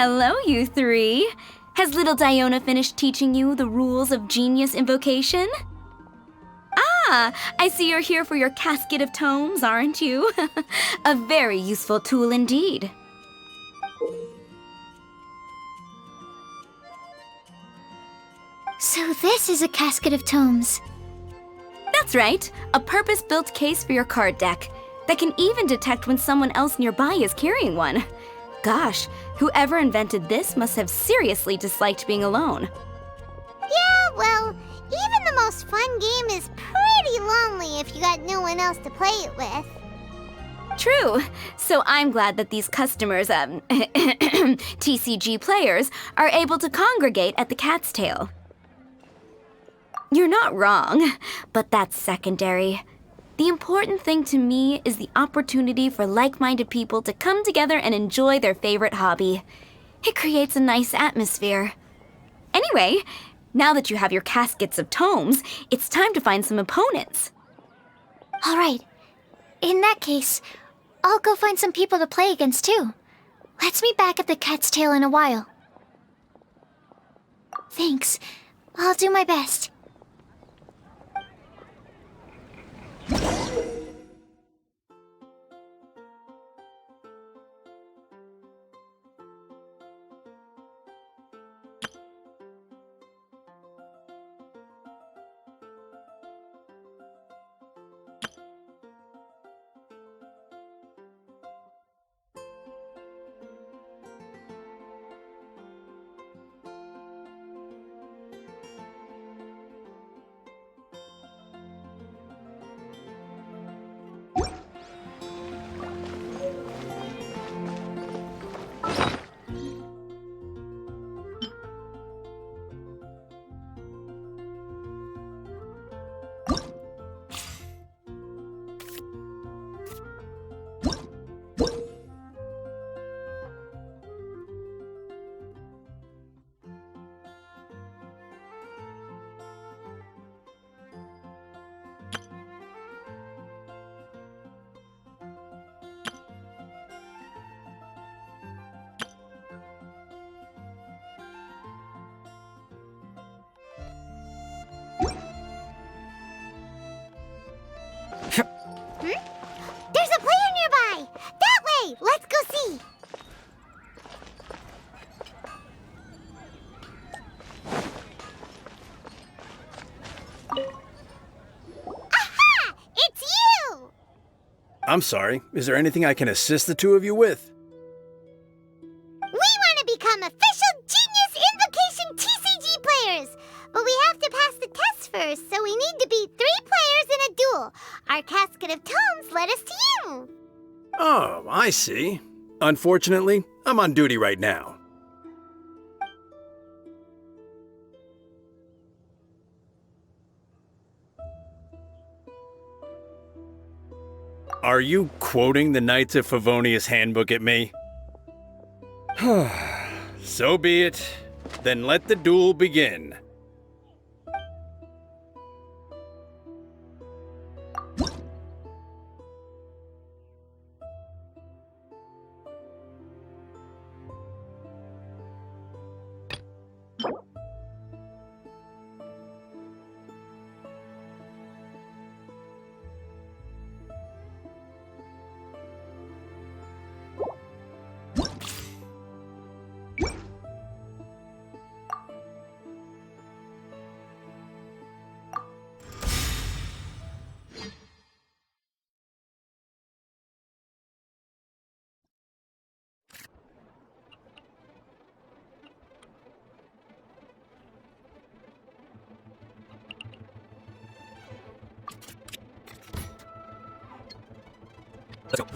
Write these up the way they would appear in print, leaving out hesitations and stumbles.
Hello, you three. Has little Diona finished teaching you the rules of genius invocation? Ah, I see you're here for your casket of tomes, aren't you? A very useful tool indeed. So this is a casket of tomes. That's right, a purpose-built case for your card deck that can even detect when someone else nearby is carrying one. Gosh, whoever invented this must have seriously disliked being alone. Yeah, well, even the most fun game is pretty lonely if you got no one else to play it with. True. So I'm glad that these customers, TCG players, are able to congregate at the Cat's Tail. You're not wrong, but that's secondary. The important thing to me is the opportunity for like-minded people to come together and enjoy their favorite hobby. It creates a nice atmosphere. Anyway, now that you have your caskets of tomes, it's time to find some opponents. All right. In that case, I'll go find some people to play against too. Let's meet back at the Cat's Tail in a while. Thanks. I'll do my best. There's a player nearby! That way! Let's go see! Aha! It's you! I'm sorry. Is there anything I can assist the two of you with? We want to become official Genius Invocation TCG players! But we have to pass the test first, so we need to beat 3 players in a duel. Our casket of tomes led us to you. Oh, I see. Unfortunately, I'm on duty right now. Are you quoting the Knights of Favonius handbook at me? So be it. Then let the duel begin. Let's go.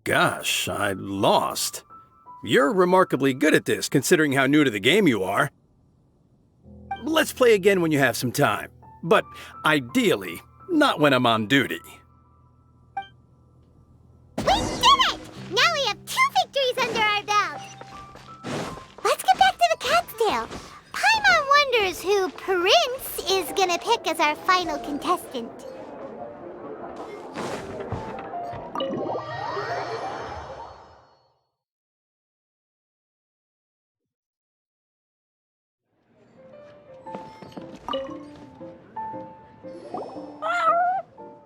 Gosh, I lost. You're remarkably good at this, considering how new to the game you are. Let's play again when you have some time. But ideally, not when I'm on duty. We did it! Now we have 2 victories under our belt. Let's get back to the cat's tail. Paimon wonders who Prince is gonna pick as our final contestant.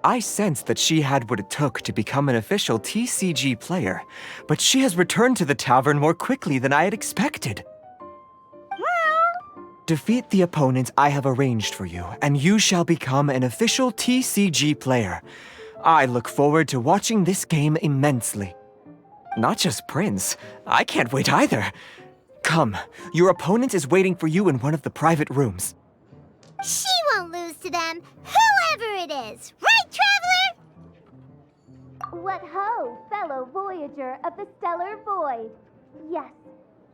I sensed that she had what it took to become an official TCG player, but she has returned to the tavern more quickly than I had expected. Defeat the opponent I have arranged for you, and you shall become an official TCG player. I look forward to watching this game immensely. Not just Prince, I can't wait either. Come, your opponent is waiting for you in one of the private rooms. She won't lose to them, whoever it is. Right, Traveler? What ho, fellow voyager of the stellar void! Yes,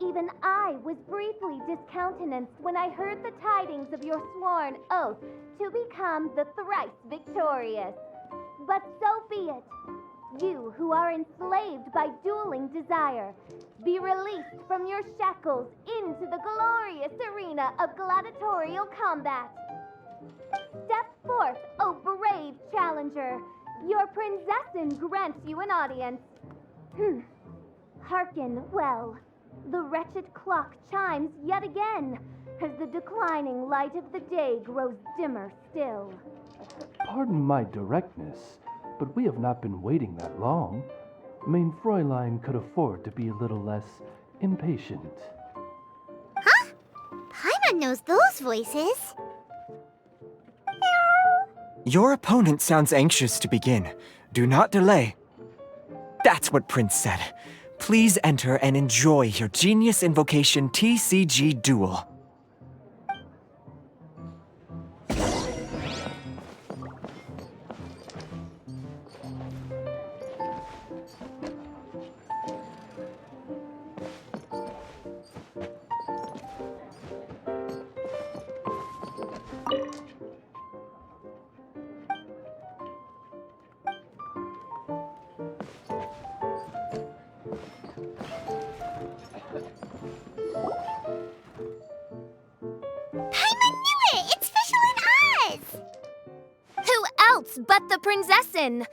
even I was briefly discountenanced when I heard the tidings of your sworn oath to become the thrice victorious. But so be it. You who are enslaved by dueling desire, be released from your shackles into the glorious arena of gladiatorial combat. Step forth, O brave challenger. Your princessin grants you an audience. Hearken well. The wretched clock chimes yet again, as the declining light of the day grows dimmer still. Pardon my directness, but we have not been waiting that long. Mein Fräulein could afford to be a little less impatient. Huh? Paimon knows those voices. Your opponent sounds anxious to begin. Do not delay. That's what Prince said. Please enter and enjoy your Genius Invocation TCG duel. But the princessin.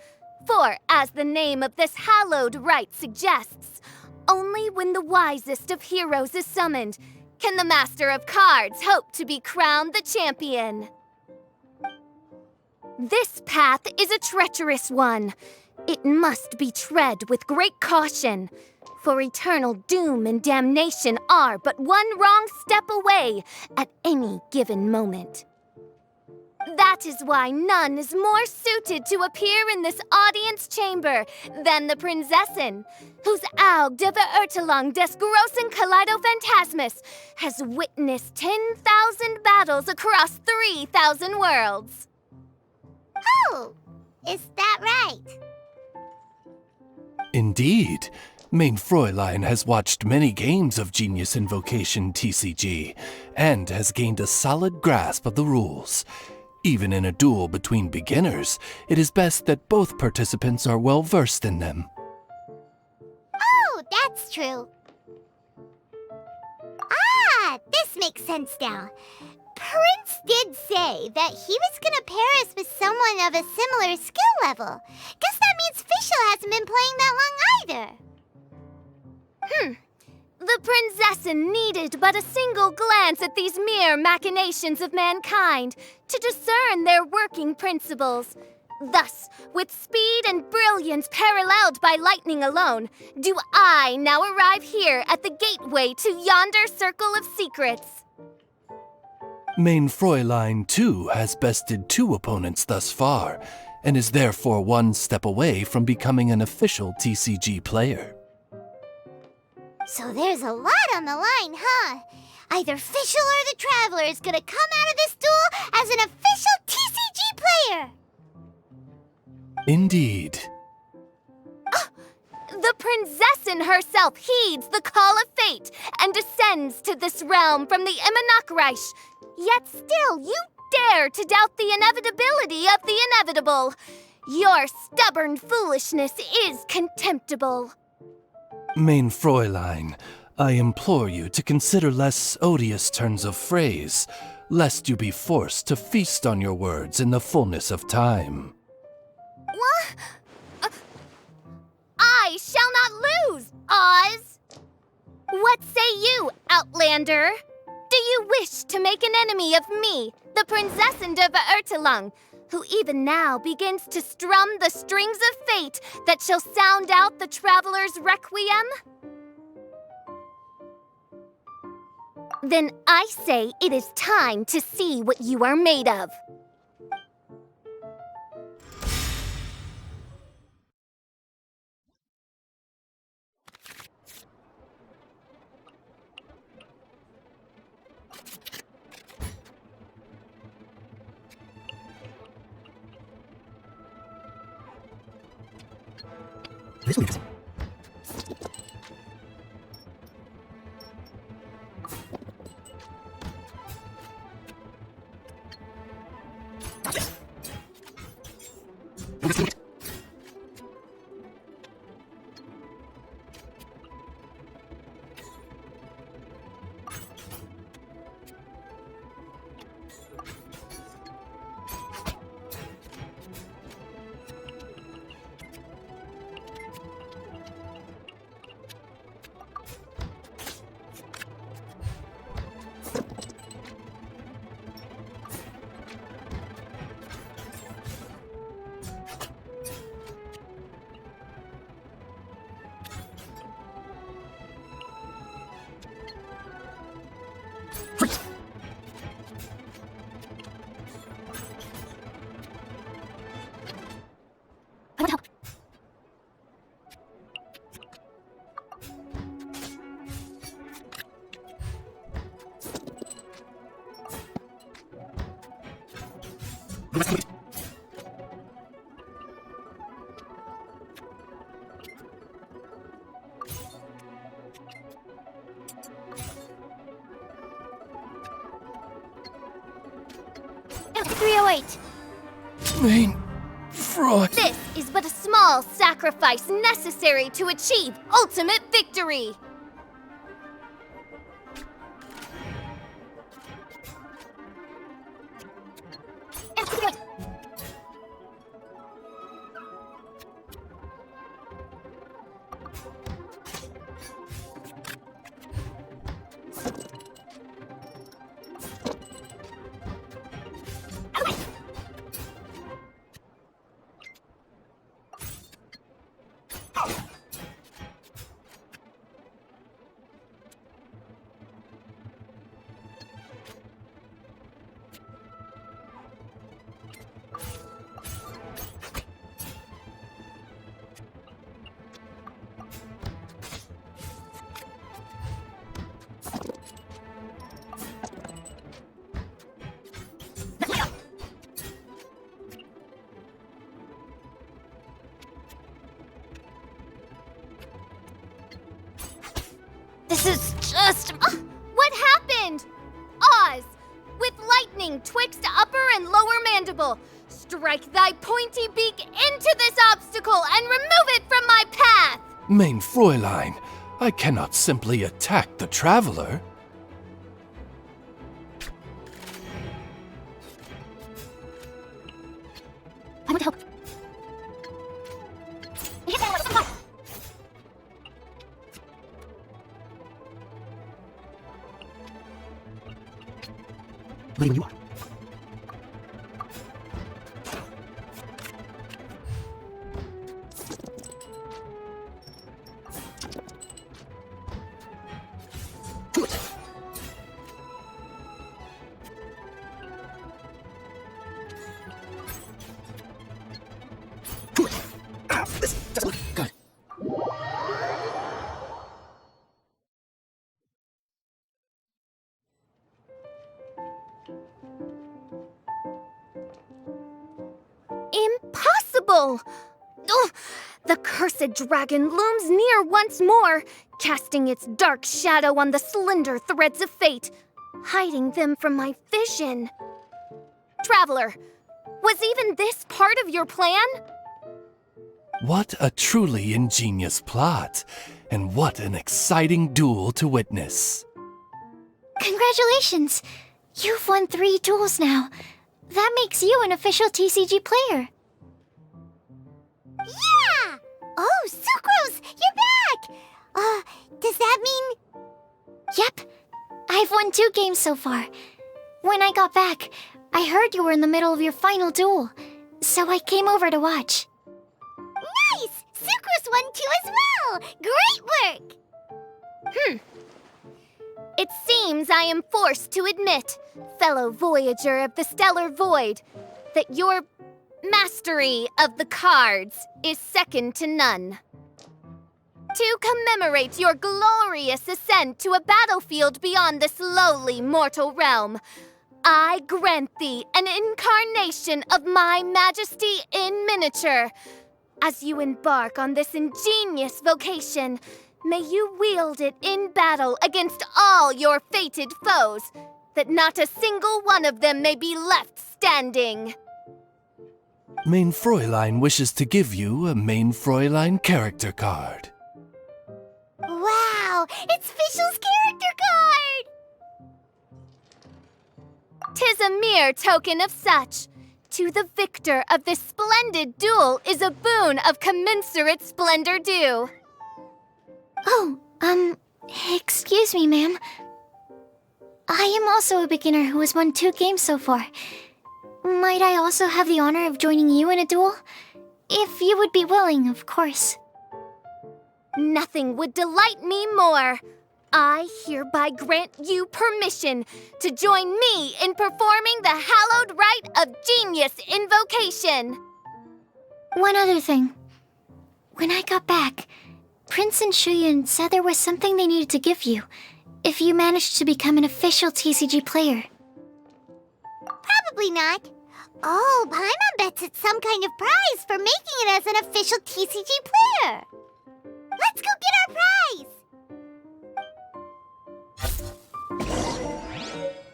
For, as the name of this hallowed rite suggests, only when the wisest of heroes is summoned can the master of cards hope to be crowned the champion. This path is a treacherous one. It must be tread with great caution, for eternal doom and damnation are but one wrong step away at any given moment. That is why none is more suited to appear in this audience chamber than the princessin, whose Aug de Verurtelung des großen Kaleido-Phantasmus has witnessed 10,000 battles across 3,000 worlds. Oh, is that right? Indeed. Mein Fräulein has watched many games of Genius Invocation TCG, and has gained a solid grasp of the rules. Even in a duel between beginners, it is best that both participants are well versed in them. Oh, that's true. Ah, this makes sense now. Prince did say that he was gonna pair us with someone of a similar skill level. Guess that means Fischl hasn't been playing that long either. The princessin needed but a single glance at these mere machinations of mankind to discern their working principles. Thus, with speed and brilliance paralleled by lightning alone, do I now arrive here at the gateway to yonder circle of secrets. Mein Fräulein, too, has bested 2 opponents thus far, and is therefore one step away from becoming an official TCG player. So there's a lot on the line, huh? Either Fischl or the Traveler is gonna come out of this duel as an official TCG player! Indeed. The Prinzessin herself heeds the call of fate and descends to this realm from the Immonakreich. Yet still you dare to doubt the inevitability of the inevitable. Your stubborn foolishness is contemptible. Mein Fräulein, I implore you to consider less odious turns of phrase, lest you be forced to feast on your words in the fullness of time. What? I shall not lose, Oz! What say you, Outlander? Do you wish to make an enemy of me, the Prinzessin de Verurtelung, who even now begins to strum the strings of fate that shall sound out the traveler's requiem? Then I say it is time to see what you are made of. Mein Fräulein. This is but a small sacrifice necessary to achieve ultimate victory. This is just... What happened? Oz, with lightning twixt upper and lower mandible, strike thy pointy beak into this obstacle and remove it from my path! Mein Fräulein, I cannot simply attack the traveler. I would help. When you are. This doesn't look good. Impossible! Ugh, The cursed dragon looms near once more, casting its dark shadow on the slender threads of fate, hiding them from my vision. Traveler, was even this part of your plan? What a truly ingenious plot, and what an exciting duel to witness. Congratulations! You've won 3 duels now. That makes you an official TCG player. Yeah! Oh, Sucrose, you're back! Does that mean... Yep. I've won 2 games so far. When I got back, I heard you were in the middle of your final duel, so I came over to watch. Nice! Sucrose won too as well! Great work! It seems I am forced to admit, fellow voyager of the stellar void, that your mastery of the cards is second to none. To commemorate your glorious ascent to a battlefield beyond this lowly mortal realm, I grant thee an incarnation of my majesty in miniature. As you embark on this ingenious vocation, may you wield it in battle against all your fated foes, that not a single one of them may be left standing. Main Fräulein wishes to give you a Main Fräulein character card. Wow! It's Fischl's character card! 'Tis a mere token of such. To the victor of this splendid duel is a boon of commensurate splendor due. Oh, excuse me, ma'am. I am also a beginner who has won 2 games so far. Might I also have the honor of joining you in a duel? If you would be willing, of course. Nothing would delight me more. I hereby grant you permission to join me in performing the hallowed rite of genius invocation. One other thing. When I got back, Prince and Shuyan said there was something they needed to give you if you managed to become an official TCG player. Probably not. Oh, Paimon bets it's some kind of prize for making it as an official TCG player. Let's go get our prize!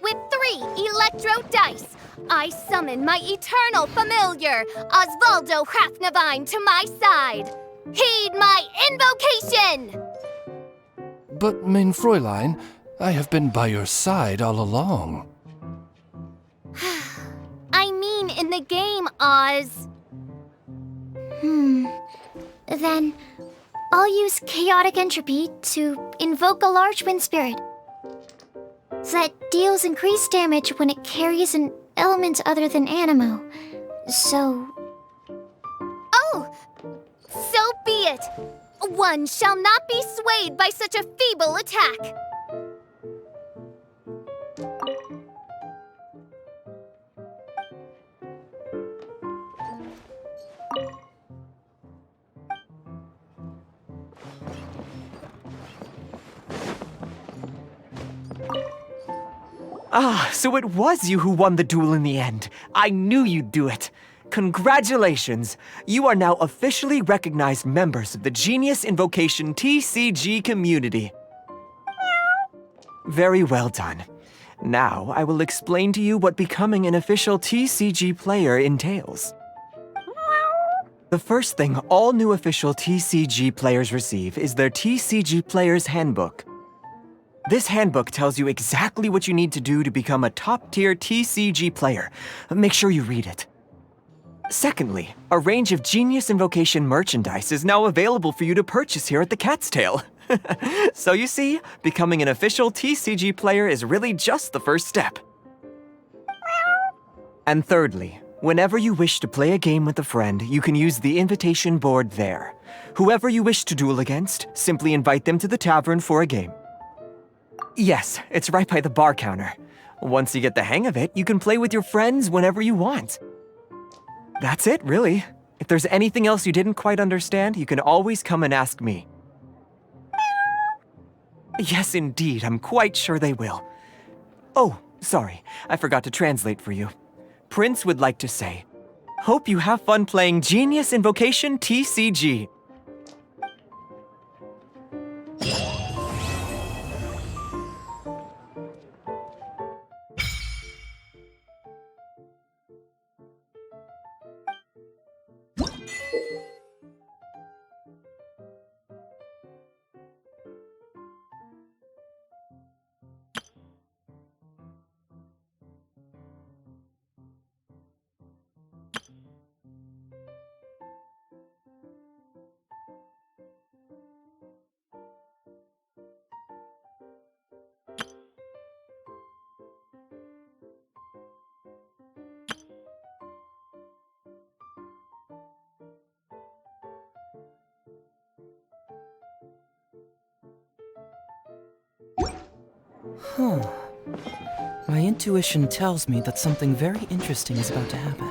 With 3 electro dice, I summon my eternal familiar, Osvaldo Hrafnavine, to my side. Heed my invocation! But, Main Fräulein, I have been by your side all along. I mean in the game, Oz. Then, I'll use Chaotic Entropy to invoke a large wind spirit that deals increased damage when it carries an element other than Animo. So... Oh, so be it. One shall not be swayed by such a feeble attack. Ah, so it was you who won the duel in the end. I knew you'd do it. Congratulations! You are now officially recognized members of the Genius Invocation TCG community. Very well done. Now, I will explain to you what becoming an official TCG player entails. The first thing all new official TCG players receive is their TCG Player's Handbook. This handbook tells you exactly what you need to do to become a top-tier TCG player. Make sure you read it. Secondly, a range of Genius Invocation merchandise is now available for you to purchase here at the Cat's Tail. So you see, becoming an official TCG player is really just the first step. And thirdly, whenever you wish to play a game with a friend, you can use the invitation board there. Whoever you wish to duel against, simply invite them to the tavern for a game. Yes, it's right by the bar counter. Once you get the hang of it, you can play with your friends whenever you want. That's it, really. If there's anything else you didn't quite understand, you can always come and ask me. Yes, indeed, I'm quite sure they will. Oh, sorry, I forgot to translate for you. Prince would like to say, hope you have fun playing Genius Invocation TCG. My intuition tells me that something very interesting is about to happen.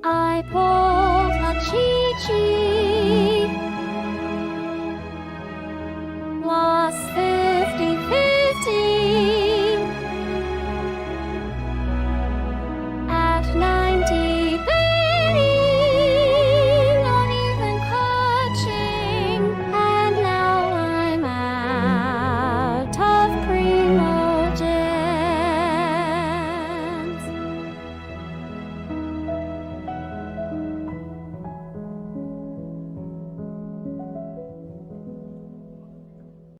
I pulled a cheat sheet.